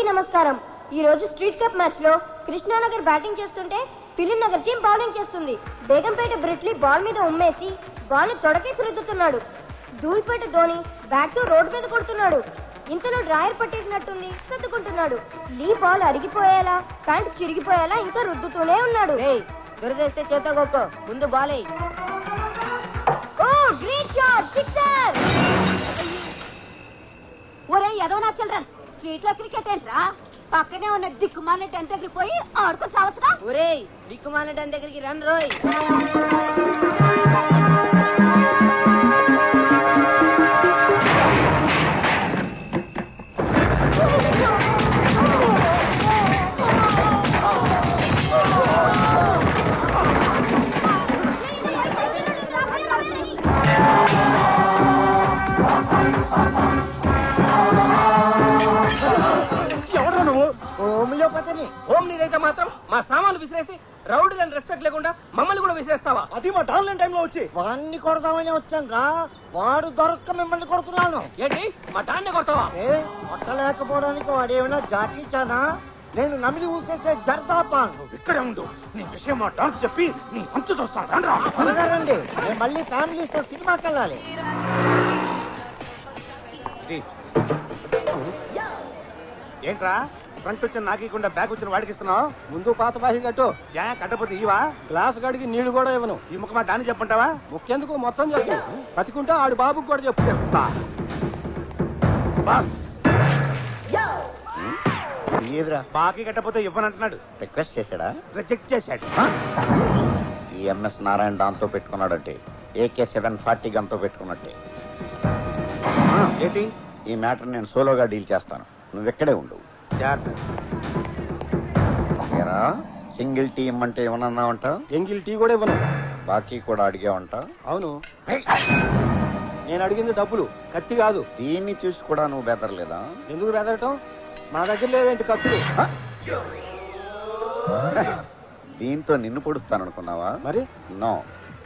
నమస్కారం. ఈ రోజు స్ట్రీట్ కప్ మ్యాచ్ లో కృష్ణానగర్ బ్యాటింగ్ చేస్తుంటే ఫిలిం నగర్ టీం బౌలింగ్ చేస్తుంది. బేగంపేట బ్రిట్లీ బాల్ మీద ఉమ్మేసి బాల్ ని తొడకేసి రుద్దుతున్నాడు. ధూళిపేట ధోని బ్యాట్ తో రోడ్డు మీద కొడుతున్నాడు. ఇంతలో డ్రాయర్ పట్టేసినట్టుంది, సర్దుకుంటున్నాడు. లీ బాల్ అరిగిపోయేలా ప్యాంట్ చిరిగిపోయేలా ఇంకా రుద్దుతూనే ఉన్నాడు. దురదేస్తే చేత గొక్కో, ముందు బాలే. ఓ గ్రేట్ షాట్, సిక్సర్! ఒరే యదవనా చిల్డ్రన్స్, స్ట్రీట్ లో క్రికెట్ ఏంట్రా? పక్కనే ఉన్న దిక్కుమాల టెన్ దగ్గరికి పోయి ఆడుకొని చావచ్చుగా. ఒరే దిక్కుమాల టెన్ దగ్గరికి రన్ రోయ్. హోమ్ నీదైతే మాత్రం మా సామాన్లు విసిరేసి రౌడీలను రెస్పెక్ట్ లేకుండా మమ్మల్ని కూడా విసిరేస్తావా? అది మా డాన్లైన్ టైంలో వచ్చి వాడిని కొడదామని వచ్చాను రా. వాడు దొరక్క మిమ్మల్ని కొడుతున్నాను. ఏంటి మా డాన్ని కొడతావా? కొట్టలేకపోవడానికి వాడేమైనా జాకీ చానా? నేను నమిలి ఊసేసే జర్దాపాన్. ఇక్కడే ఉండు, నీ విషయం మా డాన్స్ చెప్పి నీ అంతు చూస్తాను. రండి, నేను మళ్ళీ ఫ్యామిలీస్తో సినిమాకి వెళ్ళాలి. ఏంట్రా ఫ్రంట్ వచ్చిన నాకీకుండా బ్యాక్ వచ్చిన వాడికి ఇస్తున్నావు? ముందు పాత బాహి కట్టు. కట్టపోతే ఇవా? గ్లాస్ గడికి నీళ్లు కూడా ఇవ్వను. ఈ ముఖ మా డాన్ని చెప్పంటావా? ముఖ్యందుకు మొత్తం చెప్పు. బతికుంటే ఆడు బాబుకి కూడా చెప్పు. చెప్తా. ఏదిరా బాకీ కట్టపోతే ఇవ్వనంటున్నాడు. రిక్వెస్ట్ చేశాడా? రిజెక్ట్ చేశాడు. ఈ ఎంఎస్ నారాయణ దాంతో పెట్టుకున్నాడంటే AK 740 గంతో పెట్టుకున్నట్టే. ఏంటి? ఈ మ్యాటర్ నేను సోలోగా డీల్ చేస్తాను, నువ్వెక్కడే ఉండు. సింగిల్ టీ ఇమ్మంటే ఏమన్నావంట? సింగిల్ టీ కూడా ఇవ్వను. బాకీ కూడా అడిగావంట? అవును. నేను అడిగింది డబ్బులు, కత్తి కాదు. దీన్ని చూసి కూడా నువ్వు బెదరలేదా? ఎందుకు బెదరటం? మా దగ్గర లేవేంటి కత్తులు? దీంతో నిన్ను పొడుస్తాను అనుకున్నావా? మరి నో,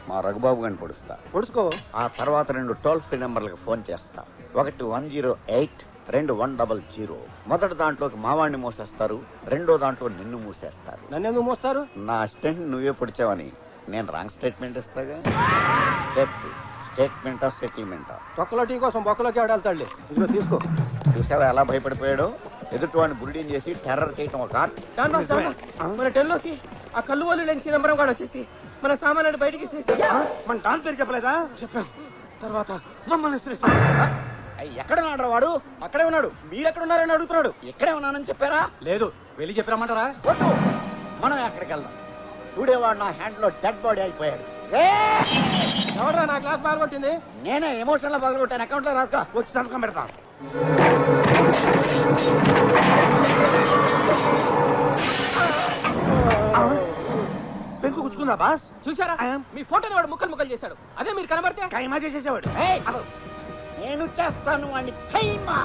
మా రఘుబాబు గారిని పొడుస్తా. పొడుచుకో. ఆ తర్వాత 2 టోల్ ఫ్రీ నెంబర్లకు ఫోన్ చేస్తా. ఒకటి 108, 2 100. మొదటి దాంట్లోకి మావాడిని మూసేస్తారు, రెండో దాంట్లో నిన్ను మూసేస్తారు. నన్ను ఎందుకు మూస్తారు? నా అసిస్టెంట్ నువ్వే పొడిచావని నేను రాంగ్ స్టేట్మెంట్ ఇస్తాగా. స్టేట్మెంటా సెటిల్మెంటా? తొక్కలో టీ కోసం బొక్కలోకి ఆడాలి. ఇదిగో తీసుకో. చూసావా ఎలా భయపడిపోయాడు? ఎదుటివాడిని బుల్డింగ్ చేసి టెర్రర్ చేయటం ఒక ఆర్ట్. మన టెన్లోకి ఆ కళ్ళు వాళ్ళు లేని చిదంబరం గాడు వచ్చేసి మన సామాన్లు బయటికి మన డాన్ పేరు చెప్పలేదా? చెప్పాం. తర్వాత మమ్మల్ని ఎక్కడ ఉన్నాడు వాడు? అక్కడే ఉన్నాడు. మీరెక్కడ ఉన్నారని అడుగుతున్నాడు. ఎక్కడే ఉన్నానని చెప్పారా? లేదు, వెళ్ళి చెప్పామంటారా? మనం ఎక్కడికి వెళ్దాం? చూడేవాడు నా హ్యాండ్ లో డెడ్ బాడీ అయిపోయాడు. ఎవరా నా క్లాస్ బాగా కొట్టింది? నేనే ఎమోషన్ లో పగలగొట్టాను. అకౌంట్ లో రాసుకో. వచ్చి సంతకం పెడతా. పెంకు గుచ్చుకుందా బాస్? చూసారా, మీ ఫోటోని వాడు ముక్కలు ముక్కలు చేశాడు. అదే మీరు కనబడితే కైమా చేసేసేవాడు. నేను చేస్తాను వాడిని కైమా.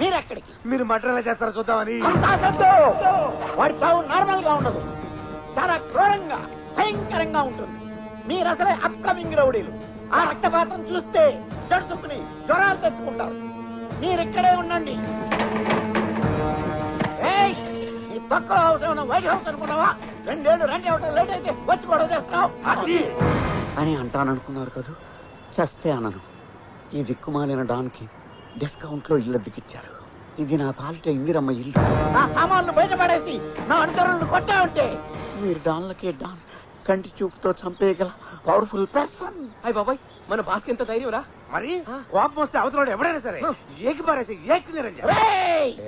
మీరెక్కడికి? మీరు మటర్ ఎలా చేస్తారో చూద్దామని. వాడి చావు నార్మల్ గా ఉండదు, చాలా క్రూరంగా భయంకరంగా ఉంటుంది. మీరు అసలే అప్కమింగ్ రౌడీలు. ఆ రక్తపాతం చూస్తే జడుసుకుని జ్వరాలు తెచ్చుకుంటారు. మీరిక్కడే ఉండండి. ఈ తక్కువ హౌస్ ఏమన్నా వైట్ హౌస్ అనుకున్నావా? 2 ఏళ్ళు రెంట్ ఇవ్వటం లేట్ అయితే వచ్చి గొడవ చేస్తున్నావు అని అంటాననుకున్నారు కదా. చేస్తే అనను. ఈ దిక్కుమాలిన డాన్కి డిస్కౌంట్ లో ఇల్లు దిక్కిచ్చారు. ఇది నా పాలిట ఇందిరమ్మ ఇల్లు. నా సామాన్లు బయటపడేసి నా అనుచరులను కొట్టా ఉంటే మీరు డాన్లకే డాన్ కంటి చూపుతో చంపేయగల పవర్ఫుల్ పర్సన్. అయ్య బాబాయ్, మన బాస్కి ఎంత ధైర్యం రా. మరి కోపం వస్తే అవతల ఎవడైనా సరే ఏకి పారేసి ఏకి నిరంజన్.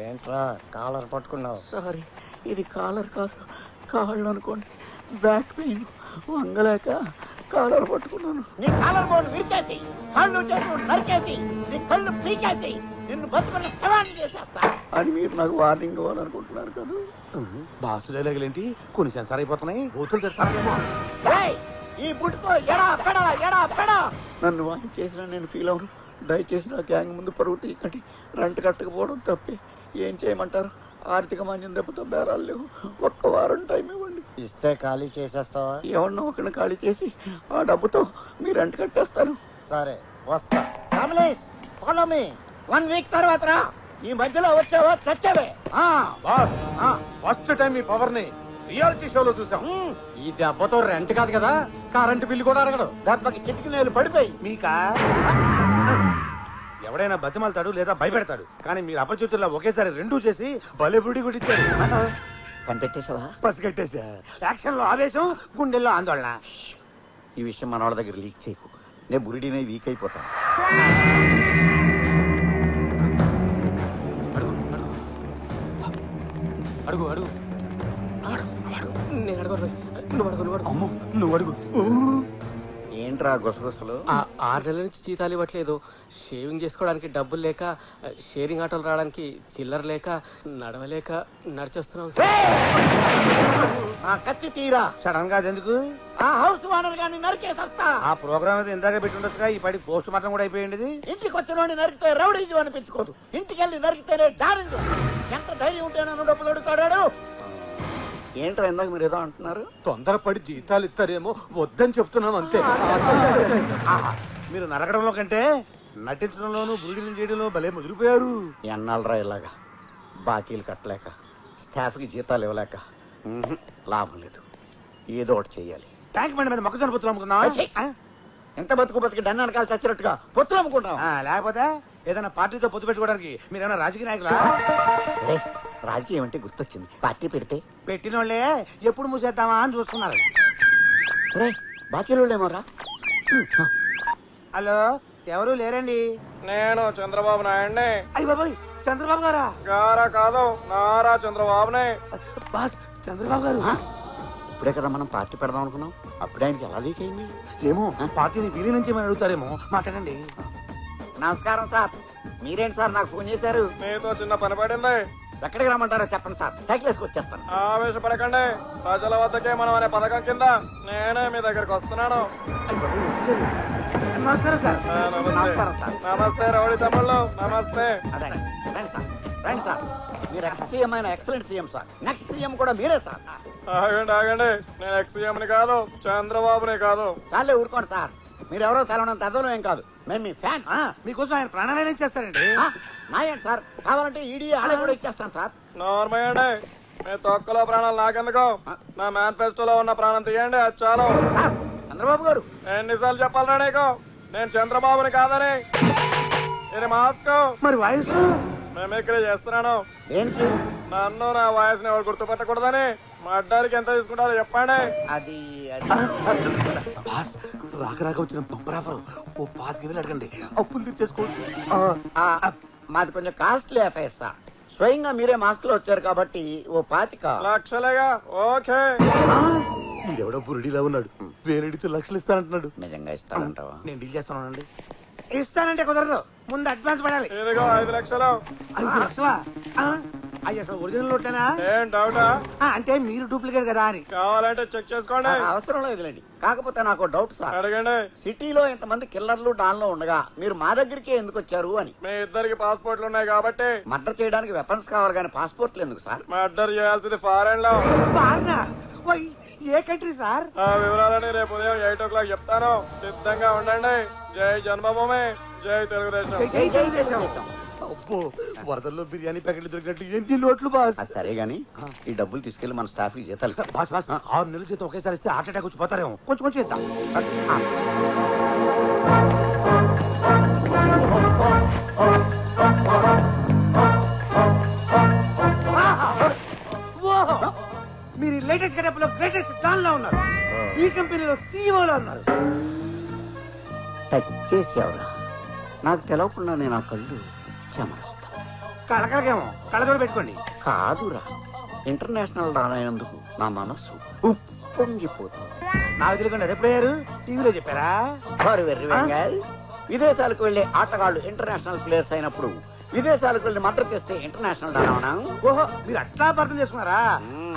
ఏంట్రా కాలర్ పట్టుకున్నావు? సారీ, ఇది కాలర్ కాదు, కాళ్ళు అనుకోండి. బ్యాక్ పెయిన్ వంగలేక కాలర్ పట్టుకున్నాను. నీ కాలర్ బోర్డు విరిచేసి, కాళ్ళు చేతులు నరికేసి, నీ కళ్ళు పీకేసి నిన్ను బతుకున్న శవాన్ని చేసేస్తా అని మీరు నాకు వార్నింగ్ ఇవ్వాలనుకుంటున్నారు కదా. బాసులే లేగలేంటి కొన్ని సెన్సార్ అయిపోతున్నాయి. బూతులు తెస్తారేమో. ఈ బుట్టుతో ఎడా పెడా ఎడా పెడా నన్ను వాయిన్ చేసినా నేను ఫీల్ అవును. దయచేసి నా గ్యాంగ్ ముందు పరువు తీయకండి. రెంట్ కట్టకపోవడం తప్పే. ఏం చేయమంటారు? ఆర్థిక మాన్యం దెబ్బతో బేరాలు లేవు. 1 వారం టైం ఇవ్వండి. ఇస్తే ఖాళీ చేసేస్తావా? ఎవరినో ఒకరిని ఖాళీ చేసి ఆ డబ్బుతో మీ రెంట్ కట్టేస్తాను. సరే వస్తా. 1 వీక్ తర్వాత రా. ఈ మధ్యలో వచ్చావా చచ్చావే. బాస్ ఫస్ట్ టైం మీ పవర్ ని రియాలిటీ షోలో చూసాం. ఈ దెబ్బతో రెంట్ కాదు కదా, కరెంటు బిల్లు కూడా అడగడు. దెబ్బకి చిటికి నేలు పడిపోయి. మీకా ఎవడైనా బతిమాలతాడు లేదా భయపెడతాడు, కానీ మీరు అపచితుల్లో ఒకేసారి రెండూ చేసి భలే బుడి గుడిచ్చారు. కనిపెట్టేశావా? పసిగట్టేశా. యాక్షన్ లో ఆవేశం, గుండెల్లో ఆందోళన. ఈ విషయం మన వాళ్ళ దగ్గర లీక్ చేయకు, నేను బురిడినే వీక్ అయిపోతాను. అడుగు అడుగు నేను అడుగు. నువ్వు అడుగు, నువ్వు అడుగు. అమ్మో, నువ్వు అడుగు. ఏంట్రా గుసగుసలు? 6 నెలల నుంచి జీతాలు ఇవ్వట్లేదు. షేవింగ్ చేసుకోవడానికి డబ్బులు లేక, షేరింగ్ ఆటోలు రావడానికి చిల్లర లేక, నడవలేక నడిచేస్తున్నాం. కత్తి తీరా. సడన్ గా ఎందుకు? ఆ హౌస్ ఓనర్ గాని నరికేసొస్తా. ఆ ప్రోగ్రామ్ అయితే ఇందాక పెట్టుండొచ్చుగా, ఈ పడి పోస్ట్ మార్టం కూడా అయిపోయింది. ఇంటికి వచ్చిన నరికితే రౌడీజం అనిపించుకోదు, ఇంటికి వెళ్ళి నరికితేనే డారింజం. ఎంత ధైర్యం ఉంటే నన్ను డబ్బులు అడుగుతాడాడు. ఏంట్రా ఇందాక మీరు ఏదో అంటున్నారు? తొందరపడి జీతాలు ఇస్తారేమో వద్దని చెప్తున్నాను అంతే. మీరు నరకడంలో కంటే నటించడంలోనూ బురిడిని చేయడంలో భలే ముదిరిపోయారు. ఎన్నాళ్ళరా ఇలాగా బాకీలు కట్టలేక, స్టాఫ్కి జీతాలు ఇవ్వలేక లాభం లేదు. ఏదో ఒకటి చెయ్యాలి. ట్యాంక్ బండి మీద మొక్కజొన్న పొత్తులు అమ్ముకుందాం. ఎంత బతుకు బతికి డన్న వెనకాల చచ్చినట్టుగా పొత్తులు అమ్ముకుంటాం. లేకపోతే ఏదైనా పార్టీతో పొత్తు పెట్టుకోవడానికి మీరేమైనా రాజకీయ నాయకులా? రాజకీయం అంటే గుర్తొచ్చింది, పార్టీ పెడితే పెట్టిన వాళ్ళే ఎప్పుడు మూసేద్దామా అని చూస్తున్నారు. బాకీలు ఏమోరా. హలో, ఎవరు లేరండి? నేను చంద్రబాబు నాయుడిని. అయ్య బాబాయ్, చంద్రబాబు గారా? గారా కాదు, నారా చంద్రబాబునే. బాస్, చంద్రబాబు గారు. ఇప్పుడే కదా మనం పార్టీ పెడదాం అనుకున్నాం, అప్పుడే ఆయనకి ఎలా లీక్ అయింది? ఏమో, పార్టీని వీరి నుంచి ఏమైనా అడుగుతారేమో. మాట్లాడండి. నమస్కారం సార్. మీరేంటి సార్ నాకు ఫోన్ చేశారు? మీతో చిన్న పని పడింది. ఎక్కడికి రమ్మంటారో చెప్పండి సార్, సైకిల్ వేసుకు వచ్చేస్తాను. ఆవేశపడకండి, ప్రజల వద్దకే మనం అనే పథకం కింద నేనే మీ దగ్గరకు వస్తున్నాను. నమస్కారం సార్. నమస్కారం సార్. నమస్తే రౌడీ తమ్ముళ్ళు, నమస్తే. అదే రండి సార్, రండి సార్. మీరు ఎక్స్ సీఎం అయిన excellent CM sir. Next CM కూడా మీరే సార్. ఆగండి ఆగండి, నేను ఎక్స్ సీఎంని కాదు, చంద్రబాబుని కాదు. చాలే ఊరుకోండి సార్, మీరెవరో తెలవనంత అర్థం ఏం కాదు. మేము మీ ఫ్యాన్స్. మీకోసం ఆయన ప్రాణాలైనా ఇచ్చేస్తారండి. నాయండి సార్, కావాలంటే ఈడీ ఆడే కూడా ఇచ్చేస్తాను సార్. నార్మయ్యండి, మీ తొక్కలో ప్రాణాలు నాకెందుకు? నా మేనిఫెస్టోలో ఉన్న ప్రాణం తీయండి, అది చాలు. చంద్రబాబు గారు, ఎన్నిసార్లు చెప్పాలరా నీకు నేను చంద్రబాబుని కాదని? ఇది మాస్క్. మరి వాయిస్ మిమిక్రీ చేస్తున్నాను. దేనికి? నన్ను నా వాయిస్ ని ఎవరు గుర్తుపెట్టకూడదని. మా అడ్డానికి ఎంత తీసుకుంటారో చెప్పండి. అది బాస్, రాక రాక వచ్చిన బంపర్ ఆఫర్. ఓ 5,000 అడగండి, అప్పులు తీర్చేసుకోవచ్చు. మాది కొంచెం కాస్ట్లీ అఫైర్ సార్. స్వయంగా మీరే మాస్క్ లో వచ్చారు కాబట్టి ఓ 25 లక్షలేగా. ఓకే. ఈడెవడో బురుడిలా ఉన్నాడు, వేరెడితే లక్షలు ఇస్తానంటున్నాడు. నిజంగా ఇస్తానంటావా? నేను డీల్ చేస్తానండి. ఇస్తానంటే కుదరదు, ముందు అడ్వాన్స్ పడాలి. ఇదిగో 5 లక్షలు. 5 లక్షలా? అయ్యి అసలు ఒరిజినల్ నోట్లేనా? ఏం డౌటా? అంటే మీరు డూప్లికేట్ కదా అని. కావాలంటే చెక్ చేసుకోండి. అవసరం లేదులేండి. కాకపోతే నాకు డౌట్ సార్. అడగండి. సిటీలో ఇంతమంది కిల్లర్లు డాన్లో ఉండగా మీరు మా దగ్గరికి ఎందుకు వచ్చారు అని. మీ ఇద్దరికి పాస్పోర్ట్లు ఉన్నాయి కాబట్టి. మర్డర్ చేయడానికి వెపన్స్ కావాలి కానీ పాస్పోర్ట్లు ఎందుకు సార్? మర్డర్ చేయాల్సింది ఫారెన్ లో. ఏ కంట్రీ సార్? ఆ వివరాలని రేపు ఉదయం 8 o'clock చెప్తాను. సిద్ధంగా ఉండండి. జై జన్మభూమి, జై తెలుగుదేశం. అబ్బో, వరదల్లో బిర్యానీ ప్యాకెట్లు దొరికినట్లు ఏంటి నోట్లు బాస్? సరే గాని ఈ డబ్బులు తీసుకెళ్లి మన స్టాఫ్ కి జీతాలు. బాస్ బాస్, 6 నెలల జీతం ఒకేసారి ఇస్తే హార్ట్ అటాక్ వచ్చి పోతారేమో. కొంచెం కొంచెం ఇద్దాం. మీరు లేటెస్ట్ గెటప్ లో గ్రేటెస్ట్ డాన్ లో ఉన్నారు. ఈ కంపెనీలో CEO లో ఉన్నారు. టచ్ చేసేవరా? నాకు తెలవకుండా నేను ఆ కళ్ళు చెమరుస్తా. కళకళకేమో కళ్ళతోడు పెట్టుకోండి. కాదురా, ఇంటర్నేషనల్ రానైనందుకు నా మనస్సు ఉప్పొంగిపోతుంది. నాకు తెలియకుండా ఎప్పుడయ్యారు? టీవీలో చెప్పారా? విదేశాలకు వెళ్లే ఆటగాళ్లు ఇంటర్నేషనల్ ప్లేయర్స్ అయినప్పుడు విదేశాలకు వెళ్లి మర్డర్ చేస్తే ఇంటర్నేషనల్ డానా? ఓహో, మీరు అట్లా అర్థం చేసుకున్నారా?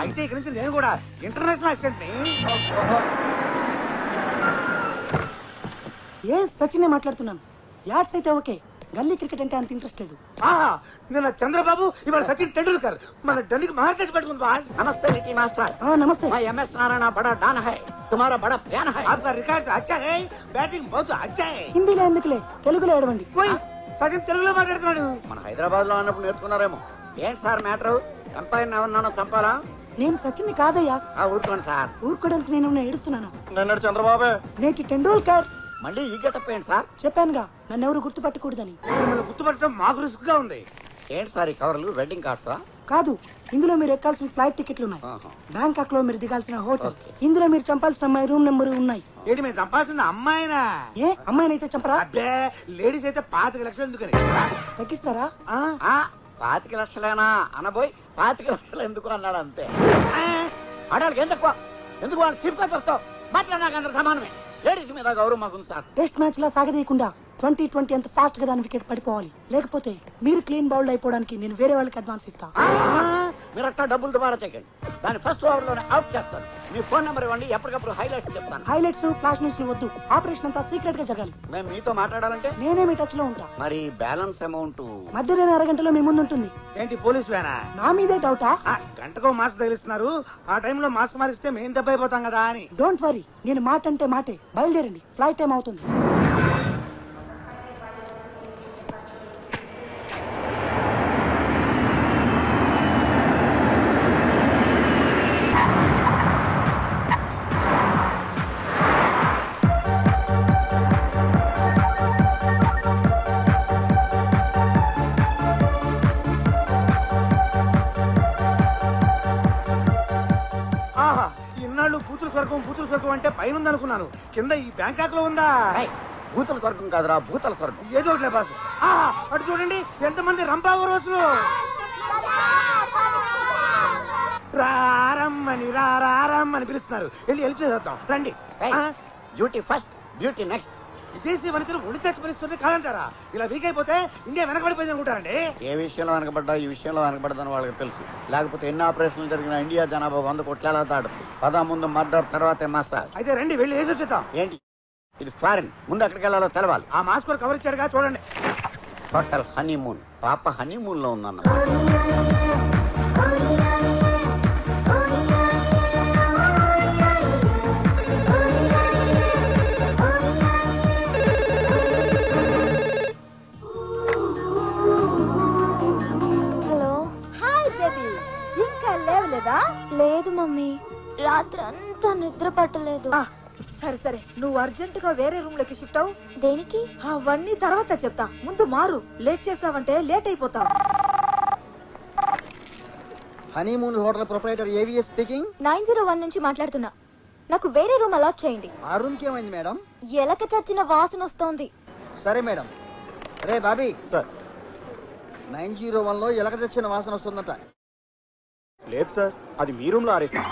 అయితే ఇక్కడి నుంచి నేను కూడా ఇంటర్నేషనల్ అసిస్టెంట్ ని. ఏ సచినే మాట్లాడుతున్నాను. యాడ్స్ అయితే ఓకే, గల్లీ క్రికెట్ అంటే అంత ఇంట్రెస్ట్ లేదు. నిన్న చంద్రబాబు, ఇవాళ సచిన్ టెండూల్కర్. మన ఢిల్లీకి మహారాజ్ పెట్టుకుంది బాస్. నమస్తే లిటిల్ మాస్టర్. నమస్తే. मैं MS नारायण बड़ा डान है, तुम्हारा बड़ा प्यान है. आपका रिकॉर्ड अच्छा है, बैटिंग बहुत अच्छा है. హిందీలో ఎందుకులే, తెలుగులో ఏడవండి. कोई సచిన్ తెలుగులో మాట్లాడుతున్నాడు. మన హైదరాబాద్ లో ఉన్నప్పుడు నేర్చుకున్నారేమో. ఏంటి సార్ మ్యాటర్? ఎంపైర్ ఎవరినన్నా చంపాలా? నేను సచిన్ని కాదయ్యా. ఊరుకోండి సార్. ఊరుకోవడానికి నేను ఏడుస్తున్నాను. నిన్నటి చంద్రబాబే. నేటి టెండూల్కర్. మళ్ళీ ఈ గెటప్ ఏంటి సార్? చెప్పానుగా నన్ను ఎవరు గుర్తుపట్టకూడదని. మిమ్మల్ని గుర్తుపట్టడం మాకు రిస్క్ గా ఉంది. ఏంటి సార్ ఈ కవర్లు? వెడ్డింగ్ కార్డ్సా? కాదు, ఇందులో మీరు ఎక్కాల్సిన ఫ్లైట్ టికెట్లు ఉన్నాయి. ఆహా. బ్యాంకాక్ లో మీరు దిగాల్సిన హోటల్. ఓకే. ఇందులో మీరు చంపాల్సిన అమ్మాయి రూమ్ నెంబర్ ఉన్నాయి. ఏంటి మేము చంపాల్సింది అమ్మాయినా? ఏ అమ్మాయినైతే చంపరా? అబ్బే లేడీస్ అయితే 5 లక్షలు ఎందుకని? తగ్గిస్తారా? 25 లక్షలేనా అనబోయి 25 లక్షలు ఎందుకు అన్నాడు అంతే. ఆడాలకి ఎందుకు వాళ్ళు చీప్ గా చూస్తావు? బట్ల నాకు అందరు సమానమే. లేడీస్ మీద గౌరవం మాకుంది సార్. టెస్ట్ మ్యాచ్ లా సాగదీయకుండా 2020 అంత ఫాస్ట్ గా దాని వికెట్ పడిపోవాలి. లేకపోతే మీరు క్లీన్ బౌల్డ్ అయిపోవడానికి నేను వేరే వాళ్ళకి అడ్వాన్స్ ఇస్తా. మీరు అట్లా డబ్బులు దుబారా చేయకండి. దాన్ని ఫస్ట్ ఓవర్ లోనే అవుట్ చేస్తాను. మీ ఫోన్ నెంబర్ ఇవ్వండి, ఎప్పటికప్పుడు హైలైట్స్ చెప్తాను. హైలైట్స్ ఫ్లాష్ న్యూస్ వద్దు. ఆపరేషన్ అంతా సీక్రెట్ గా జరగాలి. మేము మీతో మాట్లాడాలంటే నేనే మీ టచ్ లో ఉంటా. మరి బ్యాలెన్స్ అమౌంట్ మధ్యాహ్నం అరగంటలో మీ ముందు ఉంటుంది. ఏంటి పోలీస్ వేనా? నా మీదే డౌటా? గంటకో మాస్క్ తగిలిస్తున్నారు. ఆ టైంలో మాస్క్ మారిస్తే మేము దెబ్బ అయిపోతాం కదా అని. డోంట్ వరీ, నేను మాట అంటే మాటే. బయలుదేరండి, ఫ్లైట్ టైం అవుతుంది. ఆహా, ఇన్నాళ్ళు కూతురు స్వర్గం అంటే పైన ఉందనుకున్నాను. కింద ఈ బ్యాంకాక్ లో ఉందా? భూతల స్వర్గం కాదురా, భూతల స్వర్గం. ఏదో ఒకట్లే బాసు. ఆహా, అటు చూడండి ఎంతమంది రంపావరోసులు. రారమ్మని పిలుస్తున్నారు. వెళ్ళి హెల్ప్ చేద్దాం రండి. Duty first, beauty next. విదేశీ వనితలు ఒడి చచ్చి పరిస్థితులు కాదంటారా? ఇలా వీక్ అయిపోతే ఇండియా వెనకబడిపోయింది అనుకుంటారండి. ఏ విషయంలో వెనకబడ్డా ఈ విషయంలో వెనకబడదని వాళ్ళకి తెలుసు. లేకపోతే ఎన్ని ఆపరేషన్లు జరిగిన ఇండియా జనాభా 100 కోట్ల దాడు. ముందు మర్డర్, తర్వాతే మసాజ్. అయితే రండి వెళ్ళి వేసి వచ్చేద్దాం. ఏంటి ఇది? ఫారిన్. ముందు ఎక్కడికి వెళ్ళాలో తెలవాలి. ఆ మాస్క్ కవర్ ఇచ్చారుగా చూడండి. Hotel honeymoon. పాప హనీమూన్ లో ఉందన్న. హలో. హాయ్ బేబీ, ఇంకా లేవలేదా? లేదు మమ్మీ, రాత్రంతా నిద్ర పట్టలేదు. సరే సరే, నువ్వు అర్జెంట్ గా వేరే రూమ్ లోకి షిఫ్ట్ అవు. దేనికి? అవన్నీ తర్వాత చెప్తా, ముందు మారు. లేట్ చేసావంటే లేట్ అయిపోతావు. Honeymoon hotel proprietor AVS speaking. 901 నుంచి మాట్లాడుతున్నా. నాకు వేరే రూమ్ అలాట్ చేయండి. ఆ రూమ్ కి ఏమైంది మేడం? ఎలక చచ్చిన వాసన వస్తోంది. సరే మేడం. రే బాబీ సార్. 901 లో ఎలక తెచ్చిన వాసన వస్తుందట. లేదు సార్, అది మీ రూమ్ లో ఆరేసా.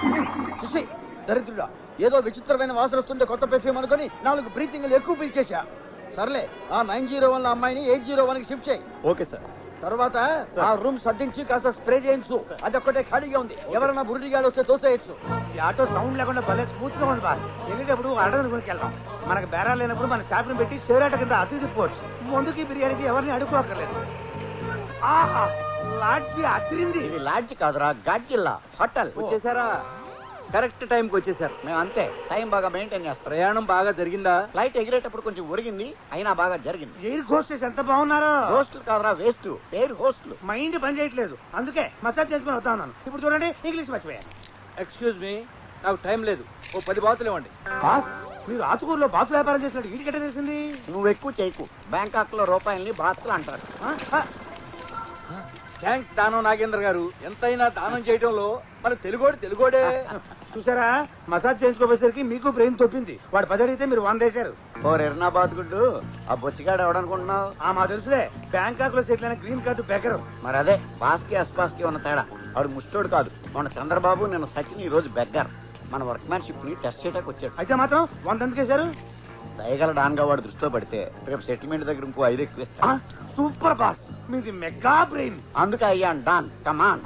చూసి దరిద్రుడా, ఏదో విచిత్రమైన వాసన వస్తుంటే కొత్త పెర్ఫ్యూమ్ అనుకుని 4 బ్రీతింగ్లు ఎక్కువ పిలిచేశా. సర్లే, ఆ 901 లో అమ్మాయిని 801 కి షిఫ్ట్ చేయి. Okay sir. తర్వాత ఆ రూమ్ సర్దించి కాస్త స్ప్రే చేయించు. అది ఒక్కటే ఖాళీగా ఉంది. ఎవరైనా బురుడిగాడు వస్తే తోసేయచ్చు. ఈ ఆటో సౌండ్ లేకుండా భలే స్మూత్ గా ఉంది బాస్. వెళ్ళేటప్పుడు ఆర్డర్ కొనుక్కి వెళ్దాం. మనకు బేరాలు లేనప్పుడు మన స్టాఫ్ ని పెట్టి షేర్ ఆట కింద అతి తిప్పవచ్చు. ముందుకి బిర్యానీకి ఎవరిని అడుక్కోక్కర్లేదు. ఆహా, లాడ్జి అదిరింది. ఇది లాడ్జి కాదురా, గాడ్జిల్లా హోటల్. వచ్చేసారా? కరెక్ట్ టైంకి వచ్చేసారు. మేము అంతే, టైం బాగా మెయింటైన్ చేస్తాం. ప్రయాణం బాగా జరిగిందా? ఫ్లైట్ ఎగిరేటప్పుడు కొంచెం ఒరిగింది, అయినా బాగా జరిగింది. ఎయిర్ హోస్టెస్ ఎంత బాగున్నారో. హోస్టల్ కాదురా, వేస్ట్. Air hostel. మైండ్ పని చేయట్లేదు, అందుకే మసాజ్ చేసుకుని వస్తా ఉన్నాను. ఇప్పుడు చూడండి, ఇంగ్లీష్ మర్చిపోయాను. ఎక్స్క్యూజ్ మీ, నాకు టైం లేదు. ఓ 10 బాతులు ఇవ్వండి. బాస్, మీరు ఆతుకూరులో బాతులు వ్యాపారం చేసినట్టు వీటికెట్ట తెలిసింది? నువ్వు ఎక్కువ చేయకు. బ్యాంకాక్ లో రూపాయల్ని బాత్లు అంటారు. థ్యాంక్స్ దానం నాగేంద్ర గారు. ఎంతైనా దానం చేయడంలో మన తెలుగోడే. చూసారా, మసాజ్ చేయించుకోపోయేసరికి మీకు బ్రెయిన్ తొప్పింది. వాడు 10 అడిగితే మీరు 100 వేశారు. ఓ ఎర్నాబాద్ గుడ్డు, ఆ బొచ్చిగాడు ఎవడనుకుంటున్నావు? మా తెలుసులే, బ్యాంకాక్ లో సెటిల్ అయిన గ్రీన్ కార్డు బెకరు. మరి అదే బాస్కి అస్పాస్కి ఉన్న తేడా. వాడు ముష్టోడు కాదు. మన చంద్రబాబు, నిన్న సచిన్, ఈ రోజు బెగ్గర్. మన వర్క్మ్యాన్షిప్ ని టెస్ట్ చేయడానికి వచ్చాడు. అయితే మాత్రం 100 ఎందుకు వేశారు? దయగల డాన్ గా వాడు దృష్టిలో పడితే రేపు సెటిల్మెంట్ దగ్గర ఇంకో 5 ఎక్కువ ఇస్తా. సూపర్ బాస్, మీది మెగా బ్రెయిన్. అందుకే అయ్యాను డాన్. కమాన్.